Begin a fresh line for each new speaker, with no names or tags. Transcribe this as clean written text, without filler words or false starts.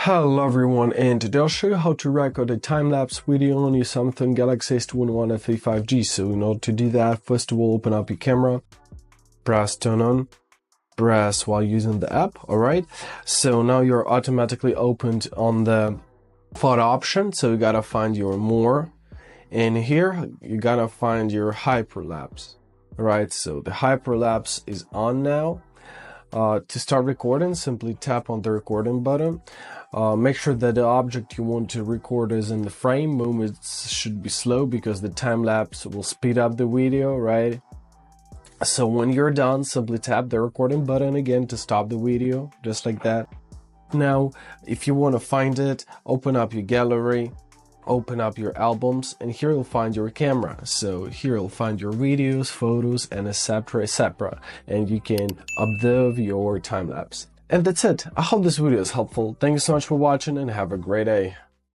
Hello everyone, and today I'll show you how to record a time-lapse video on your Samsung Galaxy S21 FE 5G. So in order to do that, first of all, open up your camera, press turn on, press while using the app, alright? So now you're automatically opened on the photo option, so you gotta find your more, and here you gotta find your hyperlapse, alright? So the hyperlapse is on now. To start recording, simply tap on the recording button. Make sure that the object you want to record is in the frame. Movements should be slow because the time-lapse will speed up the video, right? So when you're done, simply tap the recording button again to stop the video, just like that. Now, if you want to find it, open up your gallery, open up your albums, and here you'll find your camera. So here you'll find your videos, photos, and etc, and you can observe your time-lapse. And that's it. I hope this video is helpful. Thank you so much for watching and have a great day.